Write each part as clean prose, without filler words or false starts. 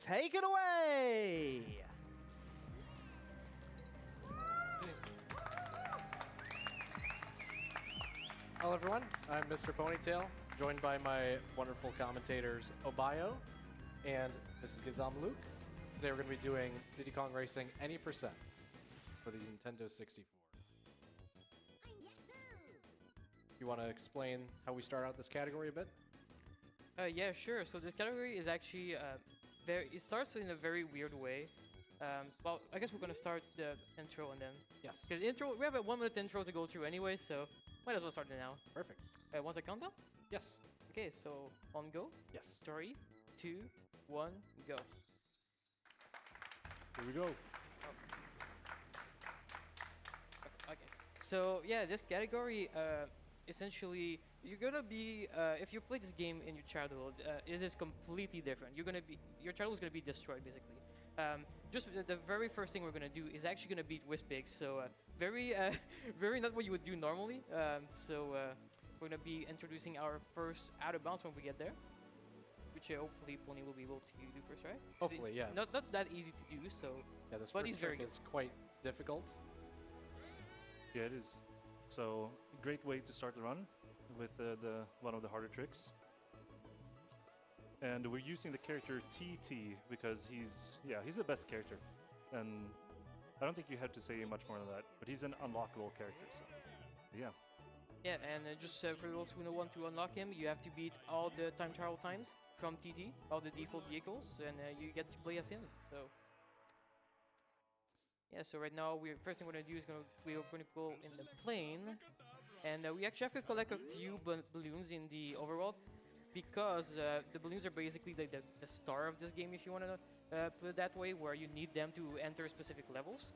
take it away! Hello everyone, I'm Mr. Ponytail, joined by my wonderful commentators Obayo and Mrs. Gizam Luke. Today we're going to be doing Diddy Kong Racing Any Percent for the Nintendo 64. You want to explain how we start out this category a bit? Yeah, sure. So this category is actually it starts in a very weird way. Well, I guess we're gonna start the intro and then. Yes. Because intro, we have a 1 minute intro to go through anyway, so might as well start it now. Perfect. Want a countdown? Yes. Okay, so on go. Yes. 3, 2, 1, go. Here we go. Okay. So yeah, this category, essentially, you're gonna be if you play this game in your childhood, it is completely different. Your childhood is gonna be destroyed basically. Just the very first thing we're gonna do is actually gonna beat Whispig. So very not what you would do normally. We're gonna be introducing our first out of bounds when we get there, which hopefully Pony will be able to do first, right? Hopefully, yeah. Not that easy to do. So Yeah, this but first he's very trick good. is quite difficult. Yeah, it is. So, great way to start the run with one of the harder tricks. And we're using the character TT because he's the best character. And I don't think you have to say much more than that, but he's an unlockable character, so yeah. Yeah, and just for those who want to unlock him, you have to beat all the time trial times from TT, all the default vehicles, and you get to play as him. So yeah, so right now first thing we're gonna do is we're gonna go in the plane, and we actually have to collect a few balloons in the overworld because the balloons are basically like the star of this game, if you want to put it that way, where you need them to enter specific levels.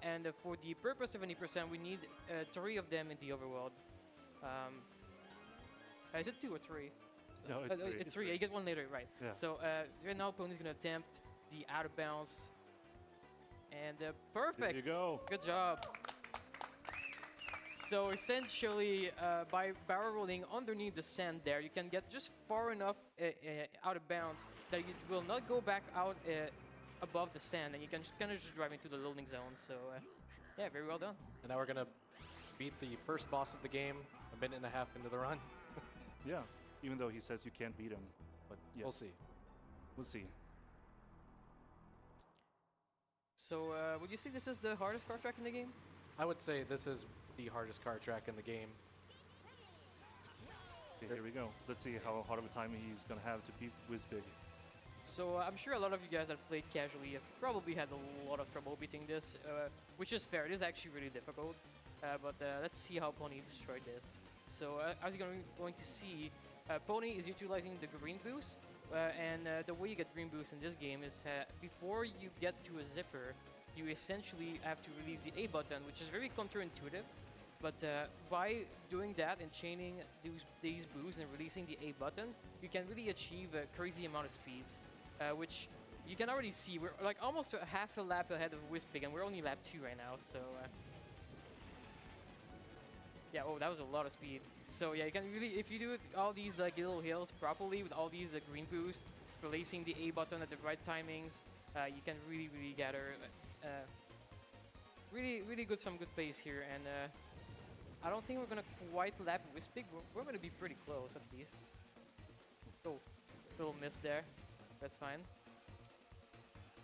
And for the purpose of 20%, we need 3 of them in the overworld. Is it 2 or 3? No, it's 3. It's 3. You get one later, right? Yeah. So right now, Pony's gonna attempt the out of bounds, and perfect. There you go. Good job. So essentially, by barrel rolling underneath the sand there, you can get just far enough out of bounds that you will not go back out above the sand, and you can kind of just drive into the loading zone. So yeah, very well done. And now we're going to beat the first boss of the game a minute and a half into the run. Yeah, even though he says you can't beat him, but yeah. We'll see. We'll see. So would you say this is the hardest car track in the game? I would say this is the hardest car track in the game. Okay, here we go. Let's see how hard of a time he's gonna have to beat Whispig. So I'm sure a lot of you guys that played casually have probably had a lot of trouble beating this, which is fair. It is actually really difficult, but let's see how Pony destroyed this. So as you're going to see, Pony is utilizing the green boost, and the way you get green boost in this game is before you get to a zipper, you essentially have to release the A button, which is very counterintuitive. But by doing that and chaining these boosts and releasing the A button, you can really achieve a crazy amount of speeds, which you can already see. We're like almost a half a lap ahead of Whispig, and we're only lap 2 right now. So yeah, oh, that was a lot of speed. So yeah, you can really, if you do all these like little hills properly with all these green boosts, releasing the A button at the right timings, you can really gather really some good pace here. And I don't think we're gonna quite lap Whispig. We're gonna be pretty close at least. Oh, little miss there. That's fine.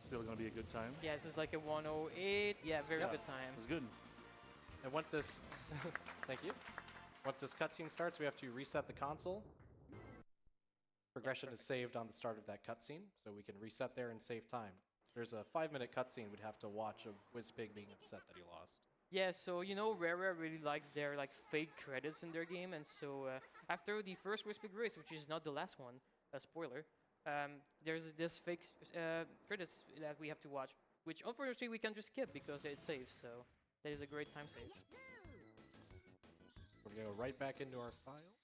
Still gonna be a good time. Yeah, this is like a 108. Yeah, very good time. It's good. And once this, thank you. Once this cutscene starts, we have to reset the console. Progression is saved on the start of that cutscene, so we can reset there and save time. There's a 5-minute cutscene we'd have to watch of Whispig being upset that he lost. Yeah, so you know, Rare really likes their like fake credits in their game, and so after the first Whispig race, which is not the last one, a spoiler, there's this fake credits that we have to watch, which unfortunately we can just skip because it saves. So that is a great time save. We're going to go right back into our file,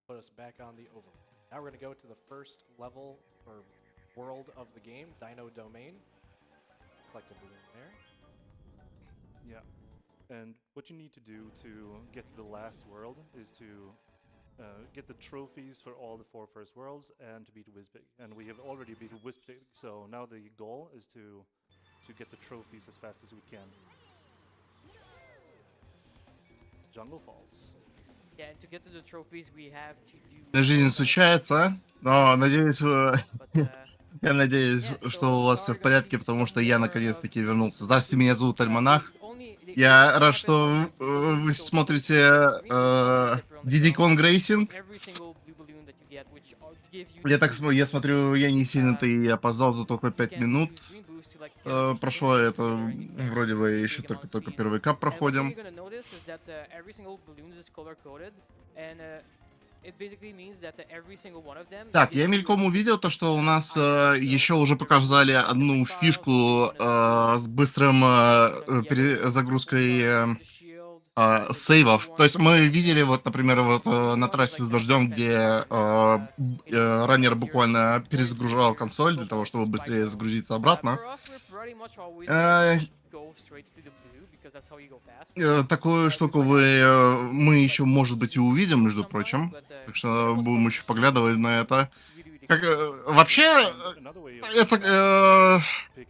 put us back on the overworld. Now we're going to go to the first level or world of the game, Dino Domain. Collect a balloon there. Yeah. And what you need to do to get to the last world is to get the trophies for all the 4 first worlds and to beat Wizbig. And we have already beat Wizbig, so now the goal is to get the trophies as fast as we can. Jungle Falls. Yeah, and to get to the trophies, we have to do. Жизнь случается, но надеюсь, я надеюсь, что у вас все в порядке, потому что я наконец-таки вернулся. Здравствуйте, меня зовут Альманах. Я рад, что вы смотрите Diddy Kong Racing. Я смотрю, я не сильно-то и опоздал, за только 5 минут. Прошло это, вроде бы, еще только первый кап проходим. Так, я мельком увидел то, что у нас еще уже показали одну фишку с быстрым перезагрузкой сейвов. То есть мы видели, вот, например, вот на трассе с дождем, где раннер буквально перезагружал консоль для того, чтобы быстрее загрузиться обратно. Такую штуку мы еще, может быть, и увидим, между прочим. Так что будем еще поглядывать на это. Как, вообще, это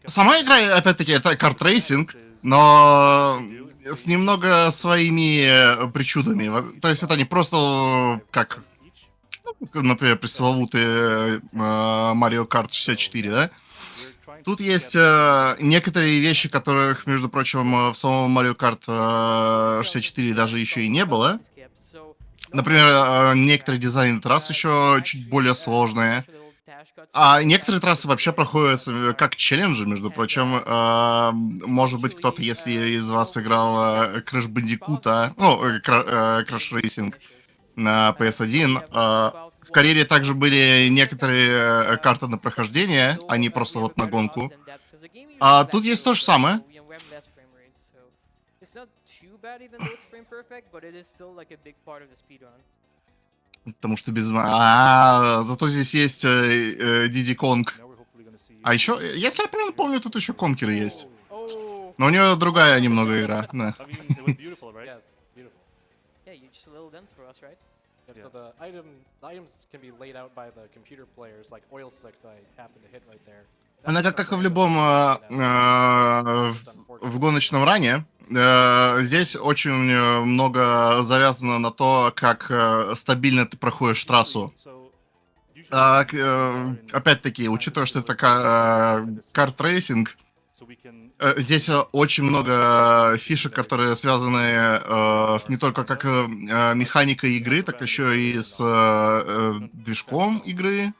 сама игра, опять-таки, это карт-рейсинг, но с немного своими причудами. То есть это не просто как, например, пресловутый Mario Kart 64, да? Тут есть некоторые вещи, которых, между прочим, в самом Mario Kart 64 даже еще и не было. Например, некоторые дизайны трасс еще чуть более сложные. А некоторые трассы вообще проходят как челленджи, между прочим. Может быть, кто-то, если из вас играл Crash Bandicoot, Crash Racing на PS1, в карьере также были некоторые карты на прохождение, а не просто вот на гонку. А тут есть то же самое. Потому что без... зато здесь есть Diddy Kong. А еще, если я правильно помню, тут еще конкеры есть. Но у него другая немного игра. Да. So the items can be laid out by the computer players, like oil slicks that I happened to hit right there. Она как и в любом в гоночном ране, здесь очень много завязано на то, как стабильно ты проходишь трассу. Опять-таки, учитывая, что это карт-рейсинг, здесь очень много фишек, которые связаны с не только как механикой игры, так еще и с движком игры.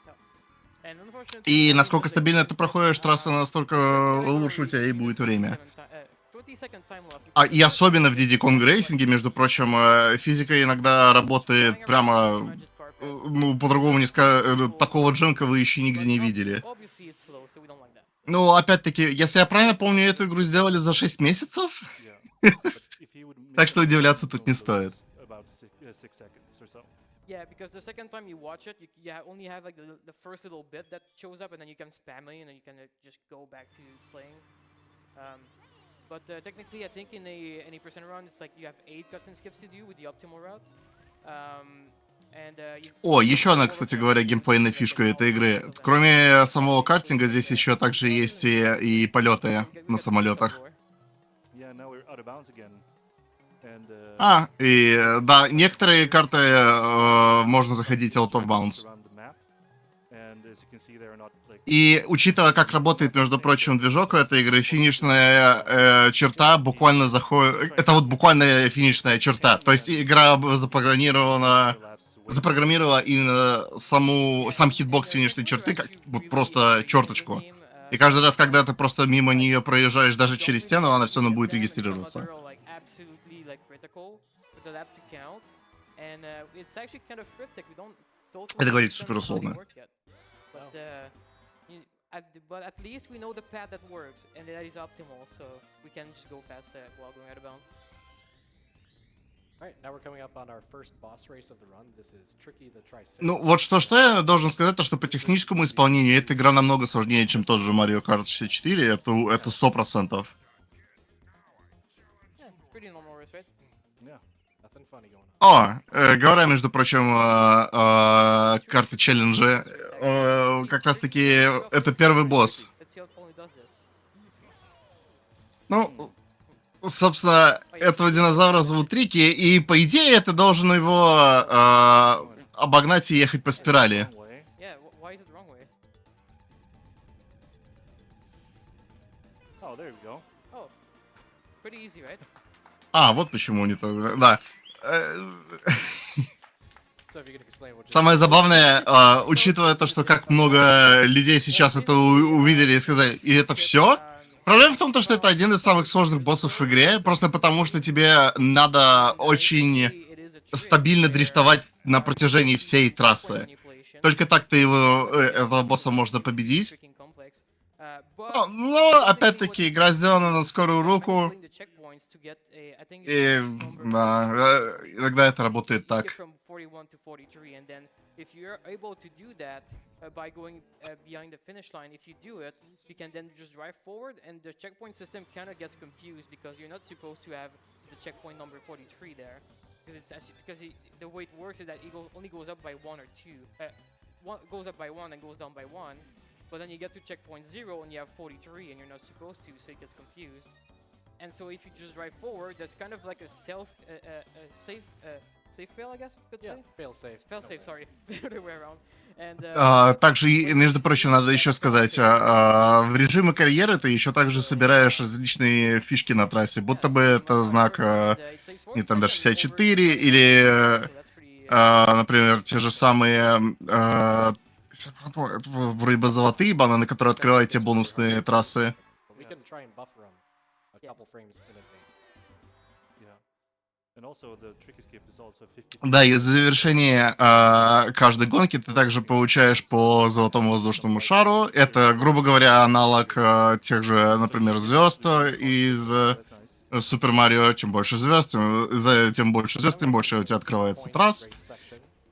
И насколько стабильно ты проходишь трассы, настолько лучше у тебя и будет время. И особенно в Diddy Kong Racing, между прочим, физика иногда работает прямо... Ну, по-другому не сказать, такого дженка вы еще нигде не видели. Ну, опять-таки, если я правильно помню, эту игру сделали за 6 месяцев. Так что удивляться тут не стоит. Yeah, because the second time you watch it, you only have like the first little bit that shows up, and then you can spam it, and then you can just go back to playing. But technically, I think in any percent run, it's like you have 8 cuts and skips to do with the optimal route. О, еще одна, кстати говоря, геймплейная фишка этой игры. Кроме самого картинга, здесь еще также есть и полеты на самолетах. И да, некоторые карты можно заходить out of bounds. И учитывая, как работает, между прочим, движок у этой игры, финишная черта буквально заходит... Это вот буквально финишная черта. То есть игра запрограммировала именно сам хитбокс финишной черты, как вот просто черточку. И каждый раз, когда ты просто мимо нее проезжаешь даже через стену, она все равно будет регистрироваться. Это говорит супер условно. But at least we know the path that works, and that is optimal, so we can just go fast while going out of bounds. Alright, now we're coming up on our first boss race of the run. This is Tricky the Triceratops. Ну, вот что я должен сказать, то что по техническому исполнению эта игра намного сложнее, чем тот же Mario Kart 64, это 100%. funny going on. Говоря, между прочим, карты челленджа, как раз-таки это первый босс. Let's see how Pony does this. Ну, собственно, этого динозавра зовут Рики, и по идее ты должен его обогнать и ехать по спирали. Wrong way. Yeah, why is it the wrong way? Oh, there we go. Oh, pretty easy, right? Вот почему не то. Да. So if you can explain what. Самое забавное, учитывая то, что как много людей сейчас это увидели и сказали, и это все. Проблема в том, что это один из самых сложных боссов в игре, просто потому что тебе надо очень стабильно дрифтовать на протяжении всей трассы. Только так ты этого босса можно победить. Но опять-таки, игра сделана на скорую руку. И да, иногда это работает так. If you're able to do that by going behind the finish line, if you do it, you can then just drive forward, and the checkpoint system kind of gets confused because you're not supposed to have the checkpoint number 43 there, because the way it works is that it only goes up by one or two, goes up by one and goes down by one, but then you get to checkpoint 0 and you have 43 and you're not supposed to, so it gets confused. And so if you just drive forward, that's kind of like a safe fail, I guess. Yeah, fail safe. Fail safe, sorry, the other way around. And Также, между прочим, надо еще сказать, в режиме карьеры ты еще также собираешь различные фишки на трассе, будто бы это знак Nintendo 64 или, например, те же самые вроде бы золотые бананы, которые открывают те бонусные трассы. We can try and buffer them a couple frames in advance. Yeah. And also the trick escape is also 50. Да, и в завершении каждой гонки ты также получаешь по золотому воздушному шару. Это, грубо говоря, аналог тех же, например, звезд из Супер Марио. Чем больше звезд, тем больше звезд, тем больше у тебя открывается трасс.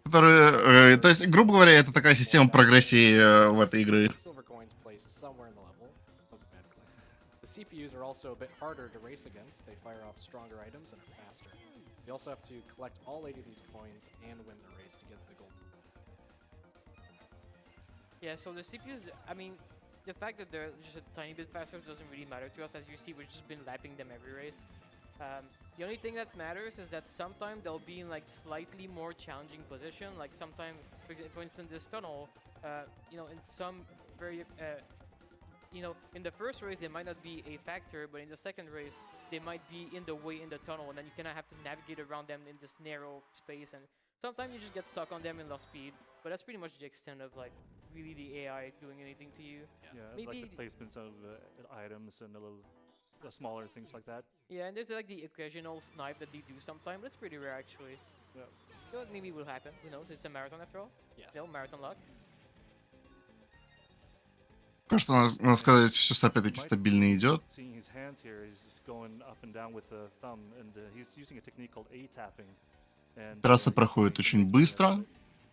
Которые, то есть, грубо говоря, это такая система прогрессии в этой игры. Silver coins placed somewhere in the level. Wasn't bad play. The CPUs are also a bit harder to race against. They fire off stronger items and are faster. You also have to collect all 80 of these coins and win the race to get the gold. yeah, so the CPUs, I mean, the fact that they're just a tiny bit faster doesn't really matter to us. As you see, we've just been lapping them every race. The only thing that matters is that sometimes they'll be in like slightly more challenging position. Like sometimes, for instance, this tunnel, in some very, in the first race they might not be a factor, but in the second race they might be in the way in the tunnel, and then you kind of have to navigate around them in this narrow space. And sometimes you just get stuck on them and lost speed. But that's pretty much the extent of like really the AI doing anything to you. Yeah, Maybe- like the placements of items and the little smaller things like that. Yeah, and there's like the occasional snipe that they do sometimes, but it's pretty rare actually. Yeah. Maybe will happen. Who knows? It's a marathon after all. Yes. Still marathon luck. Пока что, надо сказать, все опять-таки стабильно идет. Seeing his hands here, he's just going up and down with the thumb, and he's using a technique called A-tapping. And Трасса проходит очень быстро.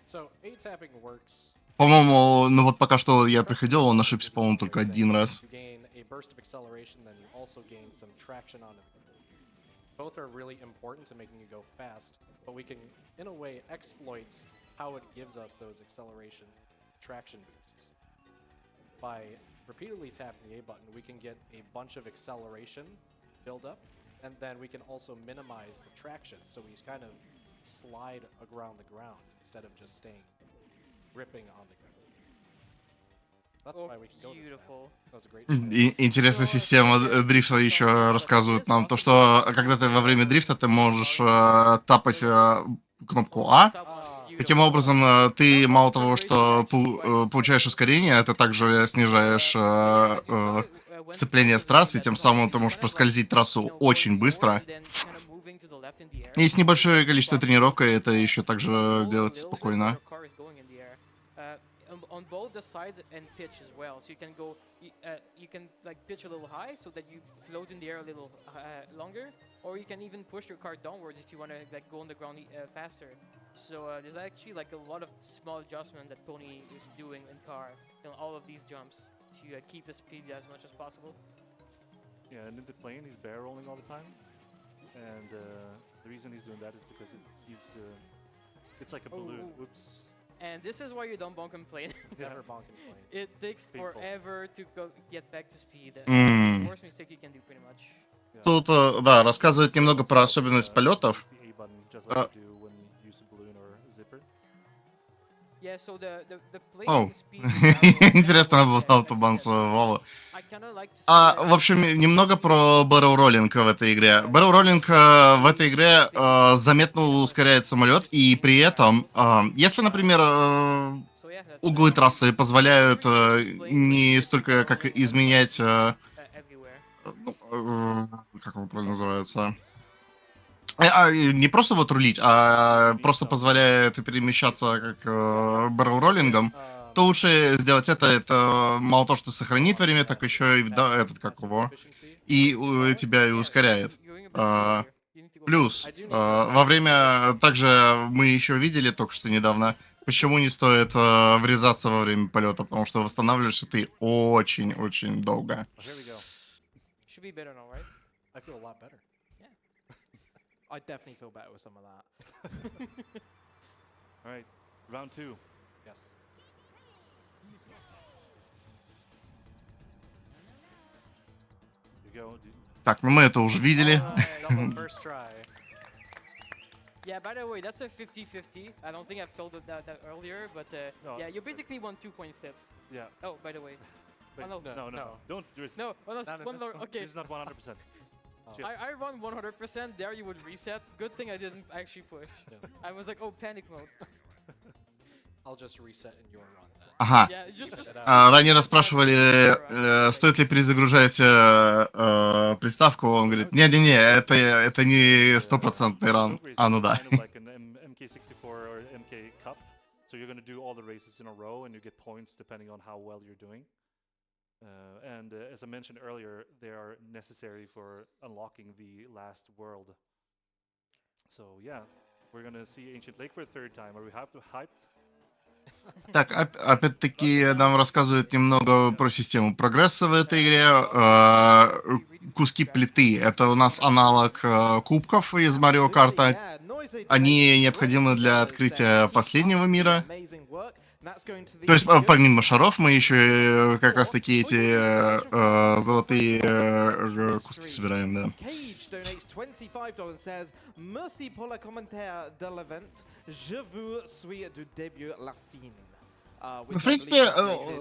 So A-tapping works. По-моему, ну вот пока что я приходил, он ошибся, по-моему, только один раз. You gain a burst of acceleration, then you also gain some traction on it. Both are really important to making you go fast, but we can, in a way, exploit how it gives us those acceleration traction boosts. By repeatedly tapping the A button, we can get a bunch of acceleration build up, and then we can also minimize the traction, so we kind of slide around the ground instead of just staying gripping on the ground. That's Oh, why we can go this fast. beautiful. That was a great shot. Интересная система дрифта еще рассказывает нам то, что когда ты во время дрифта ты можешь тапать кнопку А. Таким образом, ты мало того, что получаешь ускорение, ты также снижаешь сцепление с трассой, тем самым ты можешь проскользить трассу очень быстро. И с небольшое количество тренировок это еще также делается спокойно. On both the sides and pitch as well, so you can go, you can like pitch a little high so that you float in the air a little longer, or you can even push your car downwards if you want to like go on the ground faster. So there's actually like a lot of small adjustment that Pony is doing in car in all of these jumps to keep the speed as much as possible. yeah, and in the plane, he's barrel rolling all the time, and The reason he's doing that is because it's like a balloon. Ooh. Oops. And this is why you don't bonk and plane. Never bonk and plane. It takes Painful. forever to get back to speed. М. Worst mistake you can do pretty much. Yeah. Тут, да, рассказывает немного про Also, особенность use полетов. the A button just like Uh, you do when you use a balloon or a zipper. Yeah, so the Оу. planing speed is Интересно, now она at автобан 57. своего. I kinda like to see it В общем, немного про barrel rolling в этой игре. Barrel rolling в этой игре заметно ускоряет самолет, и при этом, если, например, So yeah, that's углы трассы позволяют Usually just не playing столько with как barrel rolling изменять, everywhere. ну, как его правильно называется, не просто вот рулить, просто позволяет перемещаться как barrel роллингом, то лучше сделать это. Это мало того, что сохранит время, так еще и да, этот как его, и тебя и ускоряет. Плюс, во время, также мы еще видели только что недавно, почему не стоит врезаться во время полета, потому что восстанавливаешься ты очень-очень долго. Oh, here we go. Should be better now, right? I feel a lot better. I definitely feel better with some of that. All right, round 2. Yes. Here you go. Так, ну мы это уже видели. Double first try. Yeah, by the way, that's a 50-50. I don't think I've told that earlier, but No. yeah, you basically won 2-point flips. Yeah. Oh, by the way. Wait, Oh, no. no. Don't risk. No, oh, no, No, no, one that's more. fine. Okay. This is not 100%. Chill. I run 100%. There you would reset. Good thing I didn't actually push. Yeah. I was like, oh, panic mode. I'll just reset in your run then. Ага. Yeah, just Ранее нас спрашивали, стоит ли перезагружать приставку. Он говорит, не-не-не, это не стопроцентный ран. Ну да. Kind of like an MK64 or MK Cup. So you're going to do all the races in a row and you get points depending on how well you're doing. And as I mentioned earlier, they are necessary for unlocking the last world. So yeah, we're going to see Ancient Lake for a third time. Are we hyped? Так, опять-таки нам рассказывают немного про систему прогресса в этой игре. Куски плиты — это у нас аналог кубков из Марио Карта. Они необходимы для открытия последнего мира. То есть помимо шаров мы еще как раз таки эти золотые куски собираем, да. Cage donates $25 and says, Merci pour le commentaire de l'event. Je vous suis du début la fin. В принципе,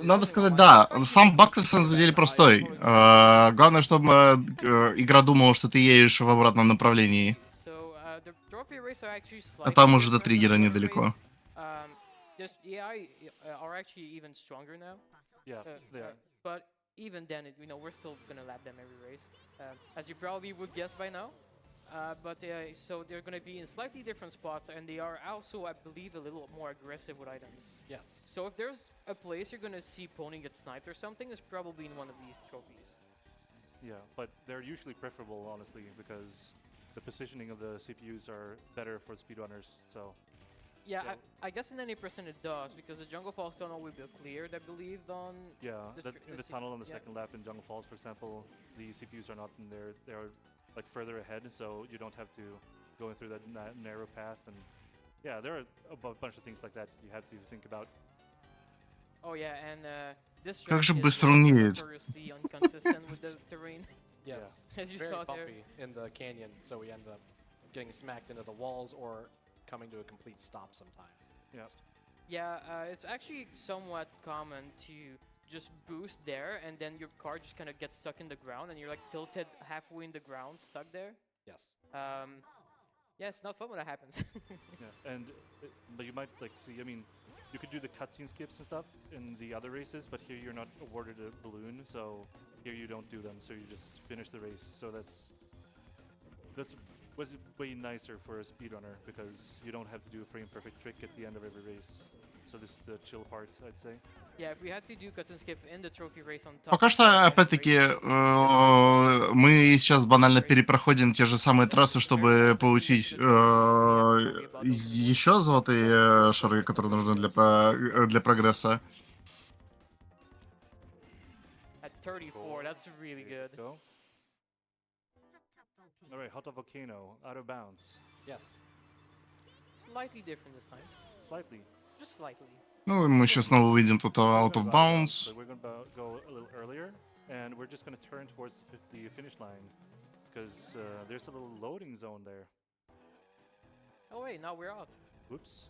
надо сказать, да, сам баг на самом деле простой. Главное, чтобы игра думала, что ты едешь в обратном направлении. А там уже до триггера недалеко. Just AI are actually even stronger now. Yeah, they are. But even then, we're still gonna lap them every race, as you probably would guess by now. So they're gonna be in slightly different spots, and they are also, I believe, a little more aggressive with items. Yes. So if there's a place you're gonna see Pony get sniped or something, it's probably in one of these trophies. Yeah, but they're usually preferable, honestly, because the positioning of the CPUs are better for speedrunners. So. Yeah, I guess in any percent it does, because the Jungle Falls tunnel will be cleared, I believe, on... Yeah, in the tunnel on the second lap in Jungle Falls, for example, the CPUs are not in there. They're like further ahead, so you don't have to go through that narrow path. And yeah, there are a bunch of things like that you have to think about. Oh yeah, and this Как же track быстро он едет. notoriously inconsistent with the terrain. Yes. As you Very saw there. bumpy in the canyon, so we end up getting smacked into the walls or coming to a complete stop sometimes. Yeah. Yeah, it's actually somewhat common to just boost there, and then your car just kind of gets stuck in the ground, and you're like tilted halfway in the ground, stuck there. Yes. Yeah, it's not fun when that happens. Yeah, and but you might like see. I mean, you could do the cutscene skips and stuff in the other races, but here you're not awarded a balloon, so here you don't do them. So you just finish the race. So that's was way nicer for a speedrunner because you don't have to do a frame perfect trick at the end of every race. So this is the chill part, I'd say. Yeah, if we had to do cut and skip in the trophy race on top. Пока что, опять-таки, мы сейчас банально перепроходим те же самые трассы, чтобы получить еще золотые шары, которые нужны для прогресса. At 34, that's really good. Let's go. All right, Hot Volcano, out of bounds. Yes. Slightly different this time. Slightly. Just slightly. Ну, и мы сейчас снова увидим тут out of bounds. But we're gonna go a little earlier, and we're just gonna turn towards the finish line, because there's a little loading zone there. Oh wait, now we're out. Whoops.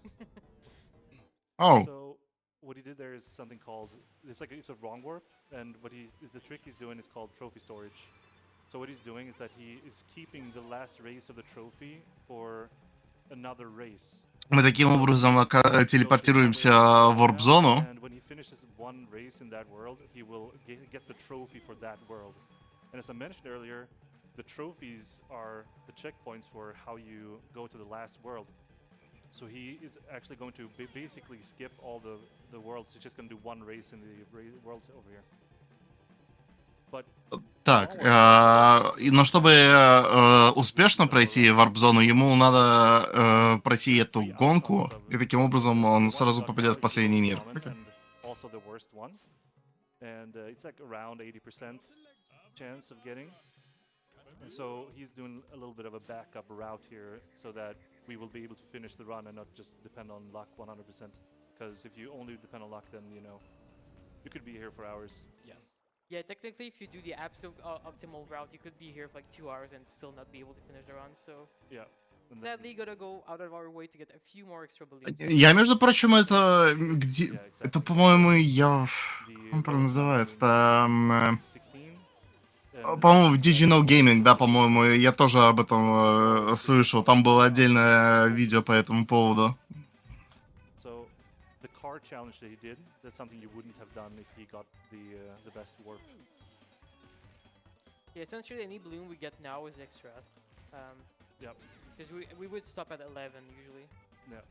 Oh, So what he did there is something called, it's a wrong warp, and the trick he's doing is called trophy storage. So what he's doing is that he is keeping the last race of the trophy for another race. мы таким образом телепортируемся в warp-зону. And when he finishes one race in that world, he will get the trophy for that world. And as I mentioned earlier, the trophies are the checkpoints for how you go to the last world. So he is actually going to basically skip all the worlds. He's just going to do one race in the worlds over here. But Так, но чтобы успешно пройти варп-зону, ему надо пройти эту гонку, и таким образом он сразу попадет в последний мир. Also the worst one. And it's like around 80% chance of getting. And so he's doing a little bit of a backup route here so that we will be able to finish the run and not just depend on luck 100%. Because if you only depend on luck, then, you know, you could be here for hours. Yes. Yeah, technically, if you do the absolute optimal route, you could be here for like 2 hours and still not be able to finish the run. So Yeah. And sadly, gotta go out of our way to get a few more extra balloons. Я, между прочим, это где... yeah, exactly. Это, по-моему, я... The Как он правильно lowest number называется? is Там... 16. And, По-моему, в Digital Gaming, да, по-моему, я тоже об этом слышал. Там было отдельное видео по этому поводу. So the car challenge that he did, that's something you wouldn't have done if he got the best warp. Yeah, essentially, any balloon we get now is extra. Yep. Because we would stop at 11 usually. Yeah.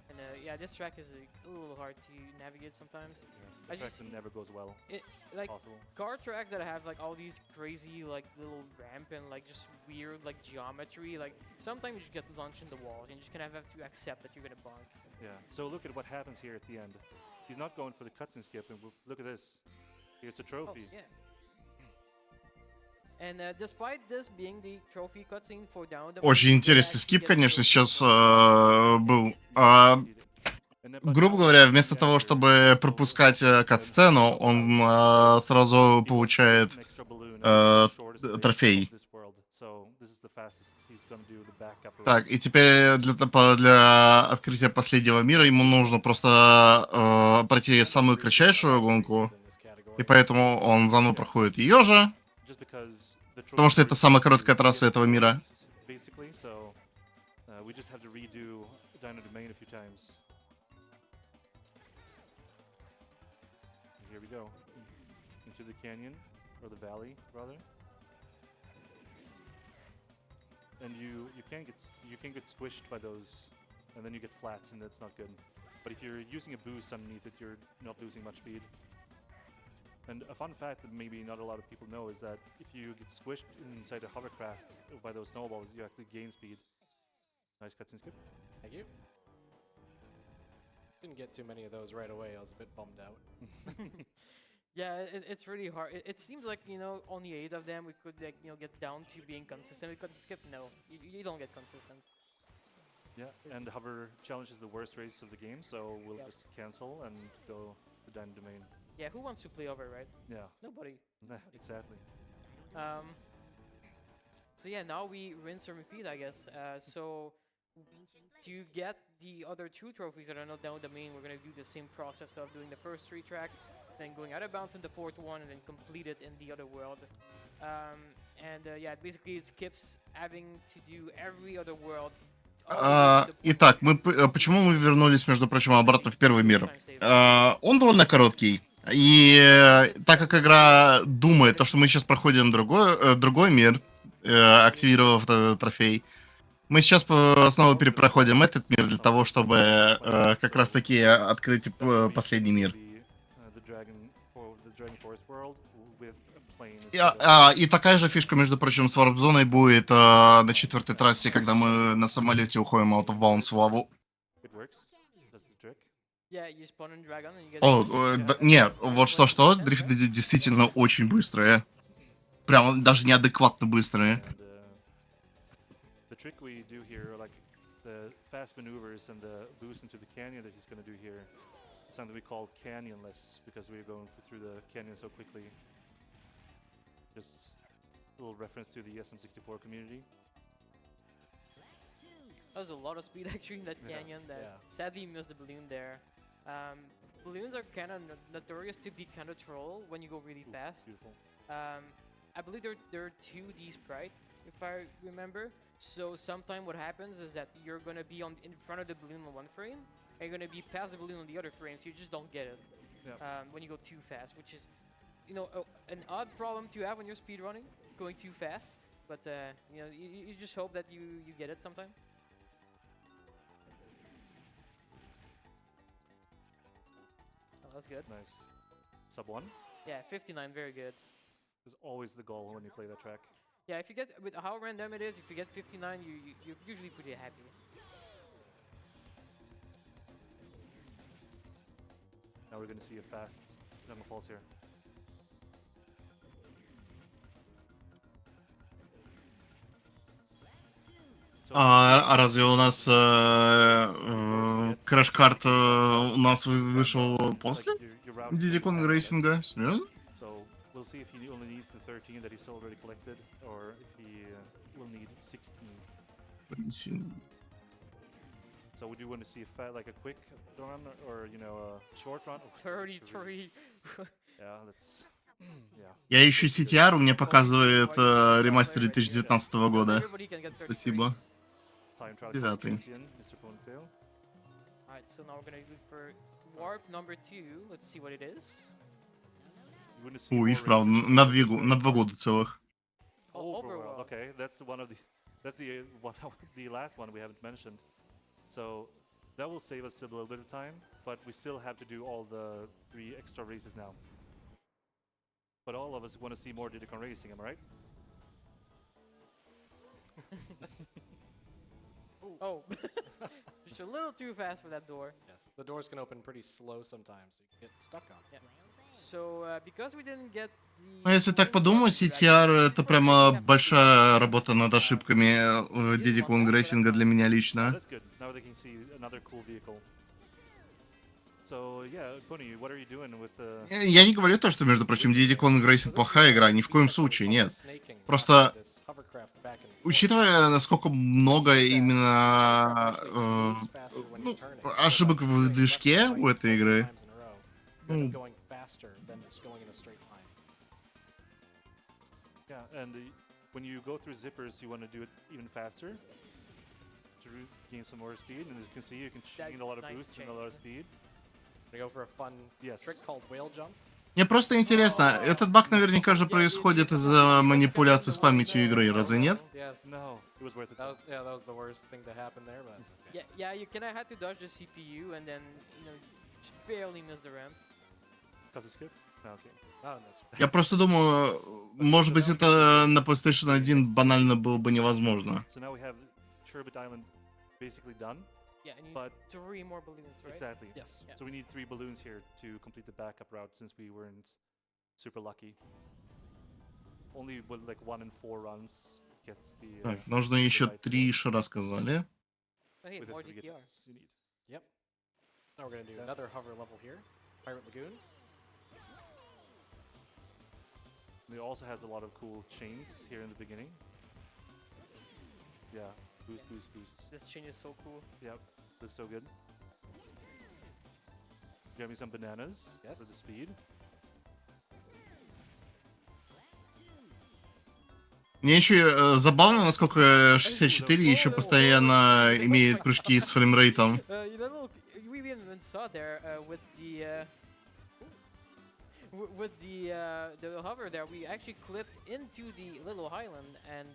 And yeah, this track is a little hard to navigate sometimes. The As you track see- never goes well. It like Possible. car tracks that have like all these crazy like little ramp and like just weird like geometry. Like sometimes you just get launched in the walls and you just kind of have to accept that you're gonna bonk. Yeah. So look at what happens here at the end. He's not going for the cutscene skip, and look at this. Here's a Oh trophy. yeah. And despite this being the trophy cutscene for down the Очень интересный скип, конечно, сейчас был. Грубо говоря, вместо того, чтобы пропускать кат-сцену, он сразу получает трофей. Так, и теперь для открытия последнего мира ему нужно просто пройти самую кратчайшую гонку, и поэтому он заново проходит ее же, потому что это самая короткая трасса этого мира. Here we go. Into the canyon, or the valley, rather. And you can get squished by those, and then you get flat, and that's not good. But if you're using a boost underneath it, you're not losing much speed. And a fun fact that maybe not a lot of people know is that if you get squished inside a hovercraft by those snowballs, you actually gain speed. Nice cutscene skip. Thank you. Didn't get too many of those right away. I was a bit bummed out. Yeah, it's really hard. It seems like, you know, only 8 of them we could like, you know, get down to being consistent with cutscene skip. No, you don't get consistent. Yeah, and the hover challenge is the worst race of the game, so we'll Yep. just cancel and go to Dine Domain. Yeah, who wants to play over, right? Yeah, Nobody. exactly. So yeah, now we rinse and repeat, I guess. So to get the other 2 trophies that are not down the main, we're gonna do the same process of doing the first 3 tracks, then going out of bounds in the 4th one, and then complete it in the other world. Yeah, basically it skips having to do every other world. Итак, почему мы вернулись, между прочим, обратно в первый мир? Он довольно короткий. И так как игра думает, то, что мы сейчас проходим другой мир, активировав этот трофей, мы сейчас снова перепроходим этот мир для того, чтобы как раз-таки открыть последний мир. И такая же фишка, между прочим, с варп-зоной будет на 4-й трассе, когда мы на самолете уходим out of bounds в лаву. Не, вот что, дрифты действительно очень быстрые. Прям даже неадекватно быстрые. trick we do here, like the fast maneuvers and the boost into the canyon that he's going to do here, is something we call canyonless because we're going through the canyon so quickly. Just a little reference to the SM64 community. That was a lot of speed actually in that canyon. Sadly missed the balloon there. Balloons are kind of notorious to be kind of troll when you go really fast. Beautiful. I believe there are 2D sprite, if I remember. So sometime what happens is that you're gonna be in front of the balloon on one frame, and you're gonna be past the balloon on the other frame, so you just don't get it when you go too fast, which is, you know, an odd problem to have when you're speedrunning, going too fast. But you know, you just hope that you get it sometime. Oh, that's good. Nice. Sub 1 Yeah, 59, very good. is always the goal when you play that track. Yeah, if you get, with how random it is, if you get 59, you're usually pretty happy. Now we're going to see a fast Jungle Falls here. А разве у нас Crash-карт у нас вышел после Diddy Kong рейсинга? Серьезно? So we'll see if he only needs the 13 that he's already collected, or if he will need 16. So would you want to see like a quick run, or you know, a short run? 33. Yeah, that's yeah. Я ищу CTR, у меня показывает ремастер 2019 года. Спасибо. Time trial Девятый. champion, Mr. Ponytail. Alright, so now we're gonna go for warp number 2. Let's see what it is. You want to see Ой, more вправду, races на 2 года целых. Overworld. Okay, that's one of the the last one we haven't mentioned. So that will save us a little bit of time, but we still have to do all the 3 extra races now. But all of us want to see more Diddy Kong racing, am I right? Oh, just a little too fast for that door. Yes, the doors can open pretty slow sometimes, so you can get stuck on it. Yeah. So because we didn't get the. Ну, если так подумать, CTR это прямо большая работа над ошибками Diddy Kong рейсинга для меня Oh, лично. that's good. Now they can see another cool vehicle. So yeah, Pony, what are you doing with the? Я не говорю то, что, между прочим, Diddy Kong Racing плохая игра, ни в коем случае, нет. Просто, учитывая, насколько много именно ну, ошибок в движке у этой игры, ну, Yeah, and when you go through zippers, you want to do it even faster to gain some more speed. And as you can see, you can gain a lot of boost and a lot of speed. We go for a fun trick called whale jump. мне просто интересно, этот баг наверняка же происходит из-за манипуляций с памятью игры, разве нет? Yes. No, it was worth it. That was the worst thing to happen there, but okay. Yeah, you kind of had to dodge the CPU and then, you know, just barely missed the ramp. Cause it skip? No, okay. Not in this. Я просто думаю, может быть, это на PlayStation 1 банально было бы невозможно. So now we have Sherbet Island basically done. Yeah, and you But 3 more balloons, right? exactly. Yes. So we need 3 balloons here to complete the backup route since we weren't super lucky. Only with like 1 in 4 runs gets the. Так, нужно еще 3 шара, сказали. Okay, with it more we get DTRs. you need. Yep. Now we're gonna do another hover level here, Pirate Lagoon. And it also has a lot of cool chains here in the beginning. Yeah, boost, boost, boost. This chain is so cool. Yep, looks so good. Give me some bananas Yes. for the speed. Мне еще забавно, насколько 64 еще постоянно имеет прыжки с фреймрейтом. You know, we even saw there with the hover there, we actually clipped into the little island and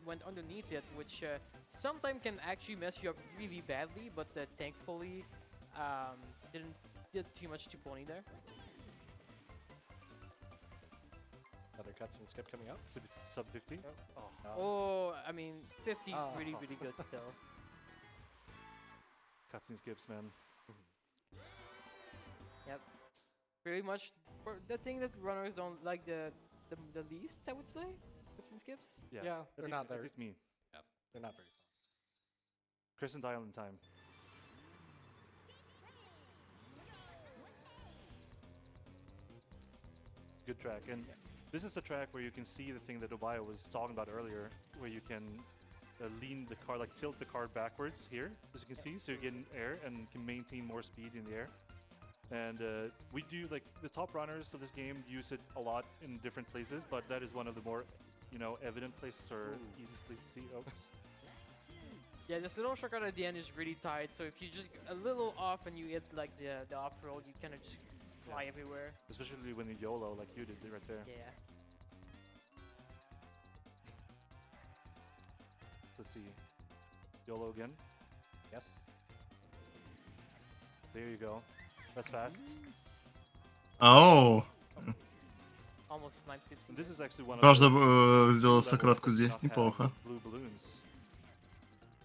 went underneath it, which sometimes can actually mess you up really badly, but thankfully didn't did too much to Pony there. Another cutscene skip coming up. Sub 50. Oh, Oh, I mean, 50 is Oh. really good still. cutscene skips, man. Yep. Pretty much the thing that runners don't like the least, I would say. Cutscene skips. Yeah, Yeah, they're not At there. least me. They're not very fun. Crescent Island time. Good track, and this is a track where you can see the thing that Obaya was talking about earlier, where you can lean the car, like tilt the car backwards here, as you can see, so you get in air and can maintain more speed in the air. And we do, like, the top runners of this game use it a lot in different places, but that is one of the more, you know, evident places or easiest places to see. Oh. Yeah, this little shortcut at the end is really tight, so if you just a little off and you hit like the off-road, you kind of just fly everywhere. Especially when you YOLO like you did right there. Yeah. Let's see. YOLO again. Yes. There you go. That's fast. Оу. Almost 950. And this is actually one of Важно the сделать levels сократку that do здесь, not have неплохо. blue balloons.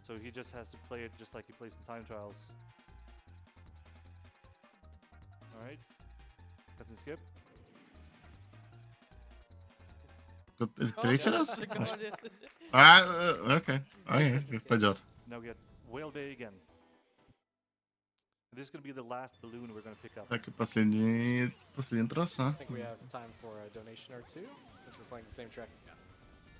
So he just has to play it just like he plays in time trials. Alright. Cut and skip. Третий раз? Second. Окей. Окей, пойдет. Now we get Whale Bay again. This is going to be the last balloon we're going to pick up. Так, и последний трасса. I think we have time for a donation or two, since we're playing the same track again.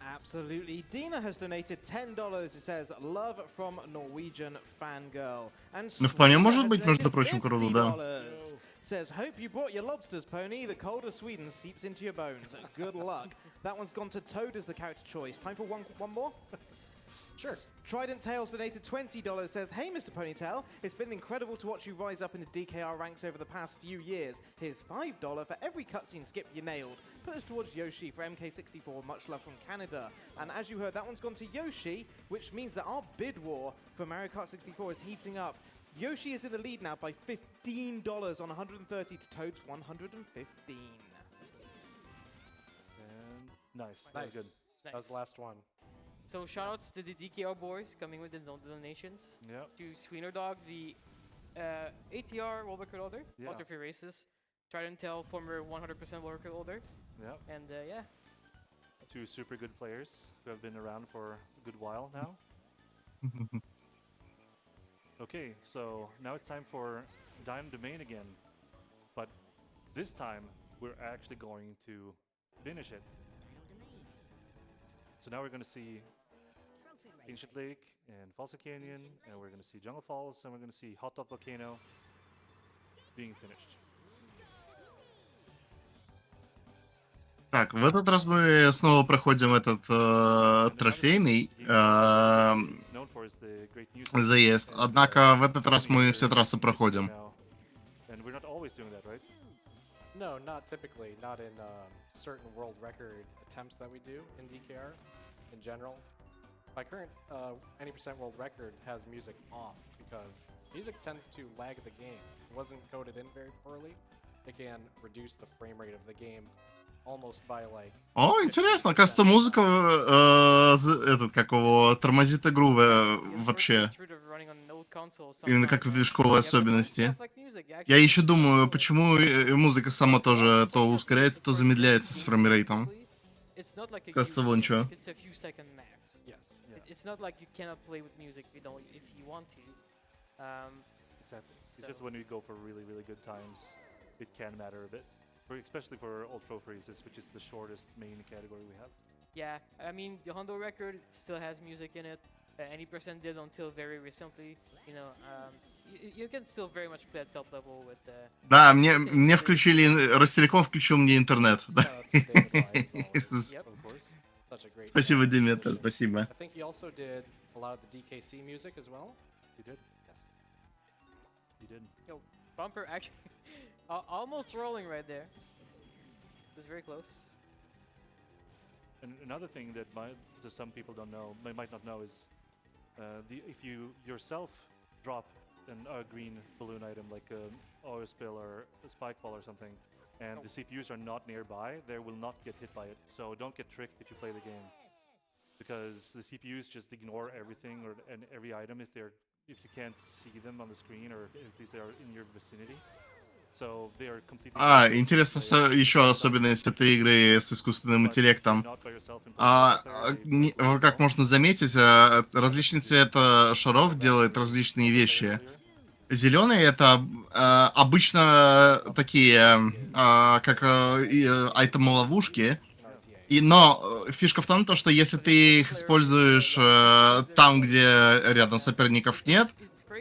Absolutely. Dina has donated $10. It says, love from Norwegian fangirl. And Ну, вполне Sweden может has быть, между donated прочим, круто, да. $50. Says, hope you brought your lobsters, Pony. The cold of Sweden seeps into your bones. Good luck. That one's gone to Toad as the character choice. Time for one more? Sure. Trident Tails donated $20, says, hey, Mr. Ponytail, it's been incredible to watch you rise up in the DKR ranks over the past few years. Here's $5 for every cutscene skip you nailed. Put this towards Yoshi for MK64, much love from Canada. And as you heard, that one's gone to Yoshi, which means that our bid war for Mario Kart 64 is heating up. Yoshi is in the lead now by $15 on 130 to Toad's 115. And nice. That was good. That was the last one. So shoutouts to the DKR boys coming with the donations. Yeah. To Sweener Dog, the ATR world record holder, Yeah. Ultra Free Races. Trident Tail, former 100% world record holder. Yeah. And yeah. Two super good players who have been around for a good while now. Okay, so now it's time for Dime Domain again. But this time, we're actually going to finish it. So now we're going to see Ancient Lake and Fossil Canyon, and we're going to see Jungle Falls, and we're going to see Hot Top Volcano being finished. Так, в этот раз мы снова проходим этот трофейный заезд. Однако в этот раз мы все трассы проходим. And we're not always doing that, right? No, not typically. Not in certain world record attempts that we do in DKR in general. My current any percent world record has music off because music tends to lag the game. It wasn't coded in very poorly. It can reduce the frame rate of the game almost by like. О, интересно, оказывается, музыка этот, как его, тормозит игру вообще. Именно как в движковой особенности. Я еще думаю, почему музыка сама тоже то ускоряется, то замедляется с фреймрейтом. Кажется, вон что. It's not like you cannot play with music if you want to. Exactly. It's just when we go for really, really good times, it can matter a bit. Especially for Ultra Free Races, which is the shortest main category we have. Yeah, I mean, the Hondo record still has music in it. Any percent did until very recently. You know, you can still very much play at top level with. Да, мне включили, Ростелеком включил мне интернет. Спасибо, Димитр, спасибо. I think he also did a lot of the DKC music as well. He did? Yes. He did. Yo, bumper actually almost rolling right there. It was very close. And another thing that some people don't know, might not know, is if you yourself drop a green balloon item like an oil spill or a spike ball or something, and the CPUs are not nearby, they will not get hit by it. So don't get tricked if you play the game, because the CPUs just ignore everything and every item if you can't see them on the screen or if they are in your vicinity. So they are completely. Интересно еще особенность этой игры с искусственным интеллектом. Как можно заметить, различный цвет шаров делает различные вещи. Зеленые это обычно такие, как айтем-ловушки. Но фишка в том, что если ты их используешь там, где рядом соперников нет,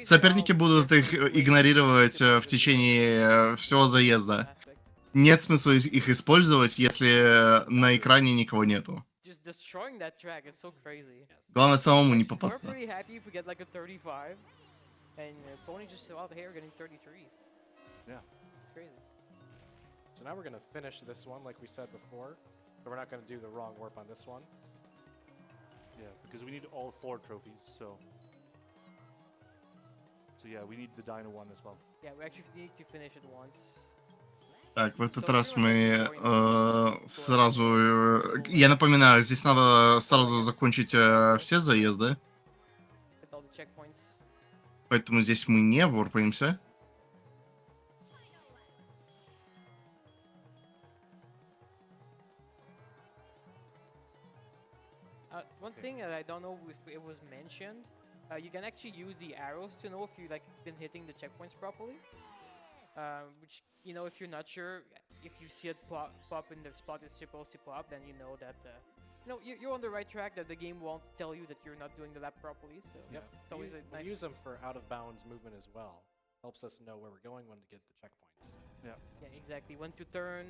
соперники будут их игнорировать в течение всего заезда. Нет смысла их использовать, если на экране никого нету. Just destroying that track is so crazy. Главное самому не We're попасться. pretty happy if we get like a 35, and Pony just out here getting 33s. Yeah. It's crazy. So now we're going to finish this one like we said before, but we're not going to do the wrong warp on this one. Yeah, because we need all 4 trophies, so yeah, we need the Dino one as well. Yeah, we actually need to finish it once. Так, в этот раз мы сразу... Я напоминаю, здесь надо сразу закончить все заезды. Hit all the checkpoints. Поэтому здесь мы не ворпаемся. One thing that I don't know if it was mentioned, you can actually use the arrows to know if you like been hitting the checkpoints properly. Which, you know, if you're not sure, if you see it pop in the spot it's supposed to pop, then you know that you're on the right track, that the game won't tell you that you're not doing the lap properly. So Yep. it's always a We nice. use them for out of bounds movement as well. Helps us know where we're going when to get the checkpoints. Yeah, exactly. When to turn,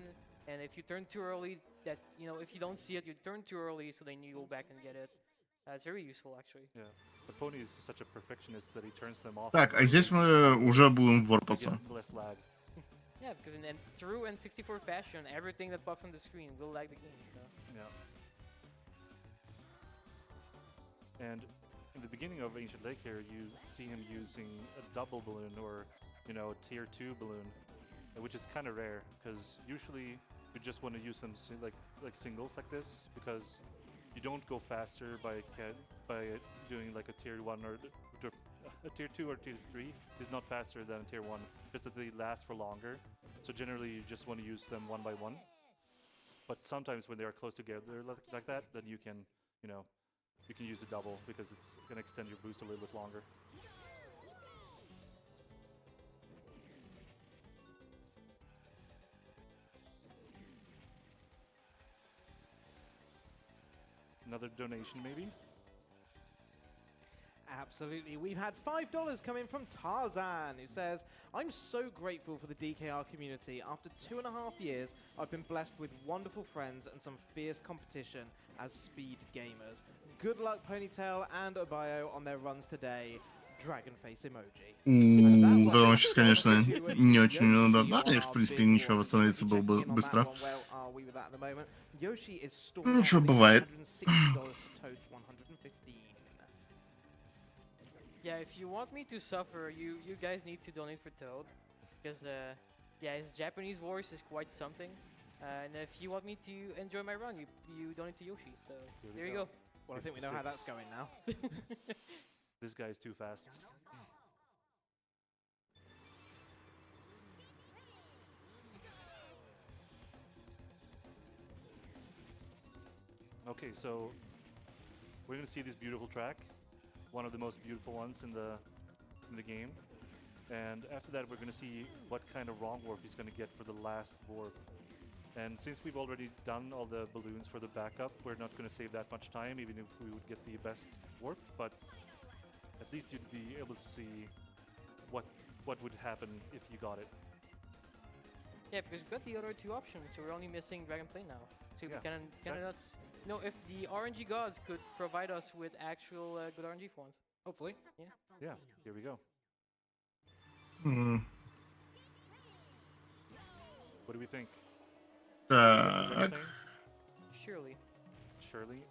and if you turn too early, that if you don't see it, you turn too early, so then you go back and get it. It's very useful, actually. Yeah, the Pony is such a perfectionist that he turns them off. Так, а здесь мы уже будем ворпаться. Less lag. Yeah, because in true N64 fashion, everything that pops on the screen will lag the game. So. Yeah. And in the beginning of Ancient Lake here, you see him using a double balloon or, a tier 2 balloon, which is kind of rare because usually you just want to use them like singles like this because you don't go faster by doing like a tier 1 or a tier 2 or tier 3 is not faster than a tier 1, just that they last for longer. So generally you just want to use them one by one. But sometimes when they are close together like that, then you can use a double because it's going to extend your boost a little bit longer. Another donation, maybe? Absolutely. We've had $5 come in from Tarzan, who says, I'm so grateful for the DKR community. After 2.5 years, I've been blessed with wonderful friends and some fierce competition as speed gamers. Good luck, Ponytail and Obayo, on their runs today. Dragon face emoji. Да, он сейчас, конечно, не очень удобно. И, в принципе, ничего, восстановиться было бы быстро. Ну, что бывает. Yeah, if you want me to suffer, you guys need to donate for Toad, because his Japanese voice is quite something. And if you want me to enjoy my run, you donate to Yoshi. So there you go. Well, I think we know how that's going now. This guy is too fast. Okay, so we're gonna see this beautiful track, one of the most beautiful ones in the game. And after that, we're gonna see what kind of wrong warp he's gonna get for the last warp. And since we've already done all the balloons for the backup, we're not gonna save that much time, even if we would get the best warp. But at least you'd be able to see what would happen if you got it. Yeah, because we've got the other two options, so we're only missing Dragonplane now. So Yeah, we cannot know if the RNG gods could provide us with actual good RNG for once. Hopefully. Yeah, here we go. What do we think? Так. Surely. Surely.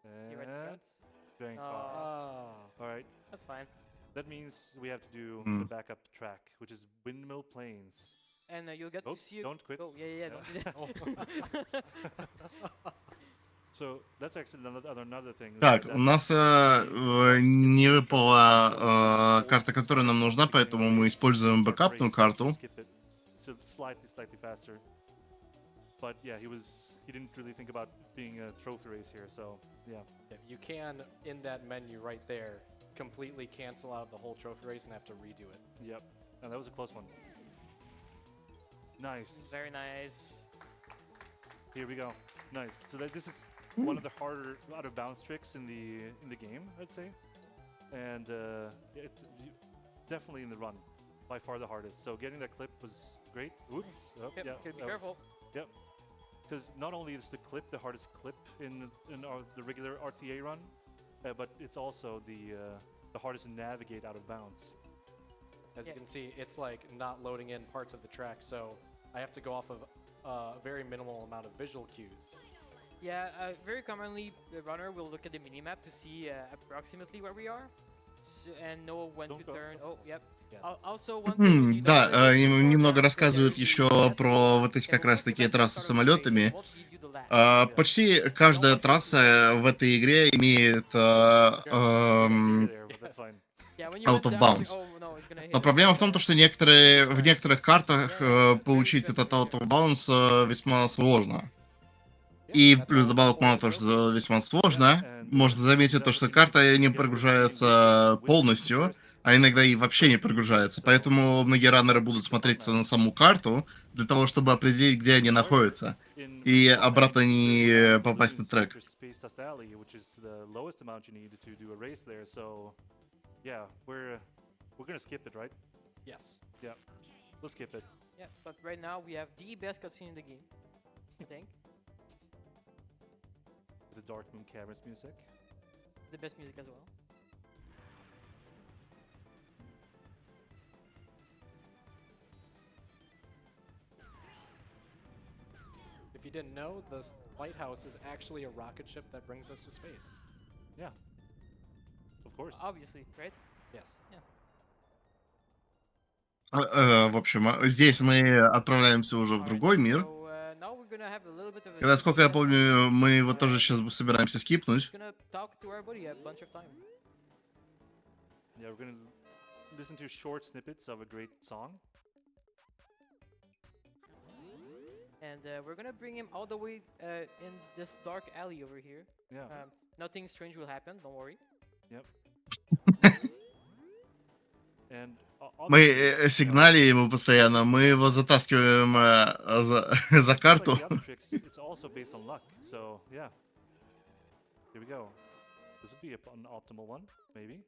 See right threads? Dang car. Oh. All right. That's fine. That means we have to do the backup track, which is Windmill Plains. And you'll get to Oops, see. don't quit. Oh yeah, don't do that. So that's actually another thing. Так, that у нас RUSC не skip выпала so карта, которая нам нужна, beginning of поэтому the мы race, используем start the бэкапную race, карту. skip it. So slightly faster. But yeah, he didn't really think about being a trophy race here, so yeah. Yeah, you can, in that menu right there, completely cancel out the whole trophy race and have to redo it. Yep. And that was a close one. Nice. Very nice. Here we go. Nice. So this is one of the harder out of bounds tricks in the game, I'd say. And definitely in the run, by far the hardest. So getting that clip was great. Oops. Oh, Yep, yeah, gotta be that was- careful. Yep. Because not only is the clip the hardest clip in the regular RTA run, but it's also the hardest to navigate out of bounds. As you can see, it's like not loading in parts of the track, so I have to go off of a very minimal amount of visual cues. Yeah, very commonly the runner will look at the minimap to see approximately where we are and know when Don't to go. turn. Oh, yep. Yeah. Also, one thing is you don't Да, play this before, немного but рассказывают if you еще do that, про вот эти it как will раз таки automatically трассы с start a race, it самолетами. won't give you the lap. Почти каждая трасса в этой игре имеет Scary there, but that's fine. Yeah, when you out went of down, bounds. oh no, it's gonna hit Но it. проблема в том, что некоторые, в It's некоторых картах very получить stressful этот out area. of bounds весьма сложно. Yeah, И that's плюс all добавок for мало the того, trophy. что весьма сложно, And можно заметить то, that's что what you need карта to не get with the прогружается with полностью, first. а иногда и вообще не прогружается. Поэтому многие раннеры будут смотреть на саму карту для того, чтобы определить, где они находятся. In И combat, обратно you не there's a попасть на balloons, трек. there's Space Dust Alley, which is the lowest amount you need to do a race there. So, yeah, we're gonna skip it, right? Yes. Yeah, let's skip it. Yeah, but right now we have the best cutscene in the game, I think. With the Dark Moon Caverns music. The best music as well. If you didn't know, the lighthouse is actually a rocket ship that brings us to space. Yeah, of course. Obviously, right? Yes. В общем, здесь мы отправляемся уже в другой мир. So, now we're gonna have a little bit of И, a насколько я chit-chat. помню, мы его тоже сейчас собираемся скипнуть. Gonna talk to our buddy a bunch of time. Yeah, we're gonna listen to short snippets of a great song. And we're gonna bring him all the way in this dark alley over here. Yeah. Nothing strange will happen, don't worry. Yep. And Мы obviously, сигналим ему постоянно, мы его затаскиваем за just like карту. the other tricks, it's also based on luck. So yeah, here we go. This would be an optimal one, maybe.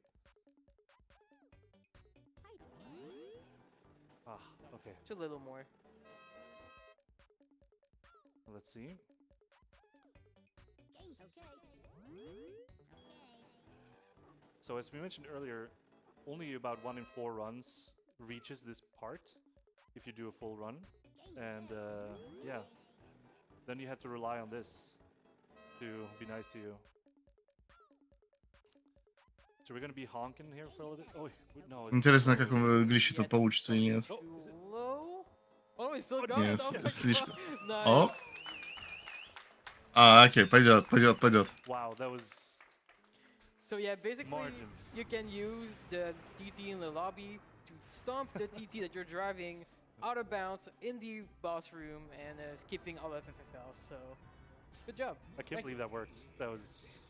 Ah, okay. Just a little more. Let's see. So as we mentioned earlier, only about 1 in 4 runs reaches this part if you do a full run. And yeah, then you have to rely on this to be nice to you. So we're gonna be honking here for a little bit. Oh, no. it's Интересно, как slow. он глищит тут получится или нет. Too Oh, is it- low? Oh, it's still Oh, going. yes, Oh my слишком. God. О. Nice. Окей, пойдет. Wow, that was So yeah, basically, margins. you can use the TT in the lobby to stomp the TT that you're driving out of bounds in the boss room and skipping all of FFL. So, good job. I can't Thank believe that worked. That was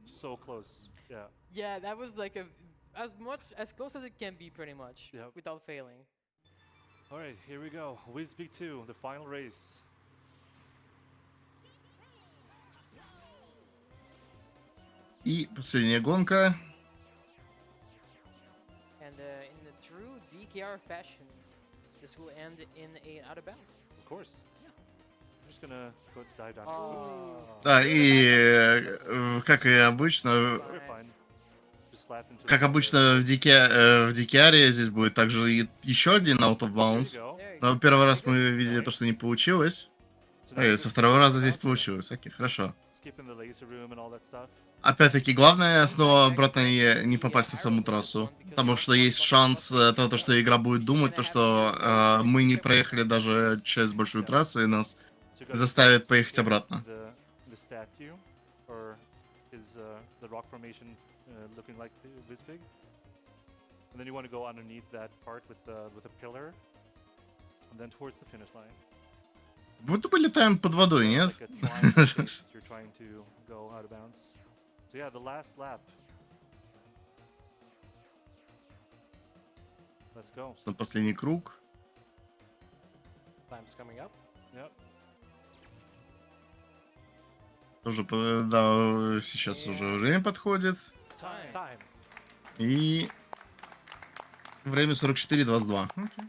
so close. Yeah. Yeah, that was like as close as it can be, pretty much, Yep. without failing. All right, here we go. WizBig 2, the final race. И последняя гонка. And in the true DKR fashion, this will end in a out of bounds. Of course. I'm just gonna go dive down. Oh. Да, и как и обычно, We're fine. Just slap into как the wall обычно there. в DKR здесь будет также и еще один out of Here we bounds. go. There you Но go. первый раз мы Very good. видели то, что не получилось. So now we're Со just второго раза здесь bounce here. получилось. Окей, хорошо. Skipping the laser room and all that stuff. Опять-таки, главное снова обратно не попасть на саму трассу. Потому что есть шанс то, что игра будет думать, то, что мы не проехали даже часть большой трассы, и нас So you gotta заставит skip поехать here обратно. in the statue, or his the rock formation looking like Wispig. And then you want to go underneath that part with a pillar, and then towards the finish line. Будто бы летаем под водой, It's нет? like a triangle shape that you're trying to go out of bounds. So yeah, the last lap. Let's go. Что, последний круг. Time's coming up. Yep. Тоже, да, сейчас уже время подходит. Time. И время 44:22. Окей.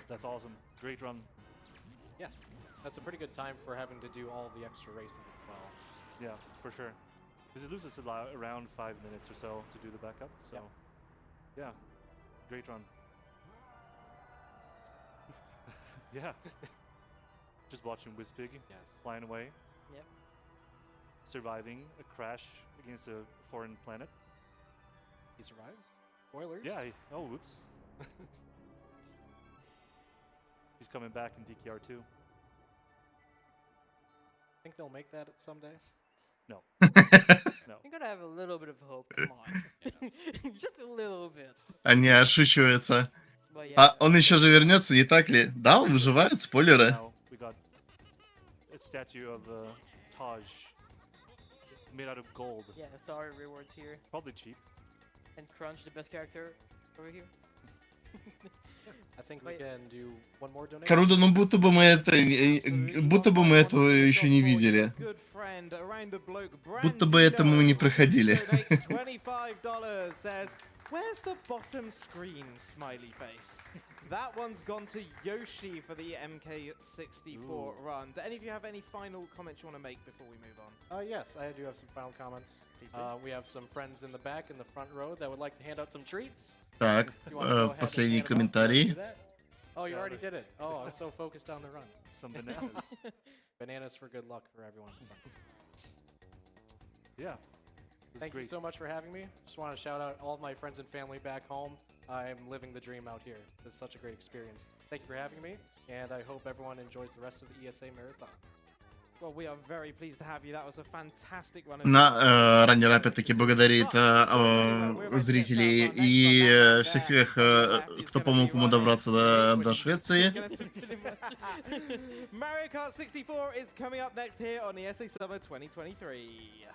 That's awesome. Great run. Yes. That's a pretty good time for having to do all the extra races as well. Yeah, for sure. Because it loses around 5 minutes or so to do the backup. So, yeah, great run. Yeah. Just watching Wispig Yes. flying away. Yep. Surviving a crash against a foreign planet. He survives. Spoilers. Yeah. Oh, whoops. He's coming back in DKR too. Think they'll make that someday? No. You gotta have a little bit of hope. Come on. Just a little bit. Они отшучиваются. But yeah. А он еще же вернется, не так ли? Да, он выживает, спойлеры. Now we got a statue of Taj made out of gold. Yeah, sorry rewards here. Probably cheap. And Crunch, the best character over here. I think we Wait. can do one more donation. Каруда, ну будто бы мы это, будто бы мы этого еще не видели. Будто бы это мы не проходили. $25 says, where's the bottom screen smiley face? That one's gone to Yoshi for the MK64 run. Do any of you have any final comments you want to make before we move on? Yes, I do have some final comments. We have some friends in the back in the front row that would like to hand out some treats. Так, You wanna go ahead and последний hand 'em out? You wanna комментарий. do that? Oh, you already did it. Oh, I was so focused on the run. Some bananas. Bananas for good luck for everyone. Yeah. It was Thank you great. so much for having me. Just want to shout out all of my friends and family back home. I'm living the dream out here. It's such a great experience. Thank you for having me, and I hope everyone enjoys the rest of the ESA Marathon. Well, we are very pleased to have you. That was a fantastic run. Раннер опять-таки благодарит зрителей и всех тех, кто помог ему добраться до Швеции. Mario Kart 64 is coming up next here on ESA Summer 2023.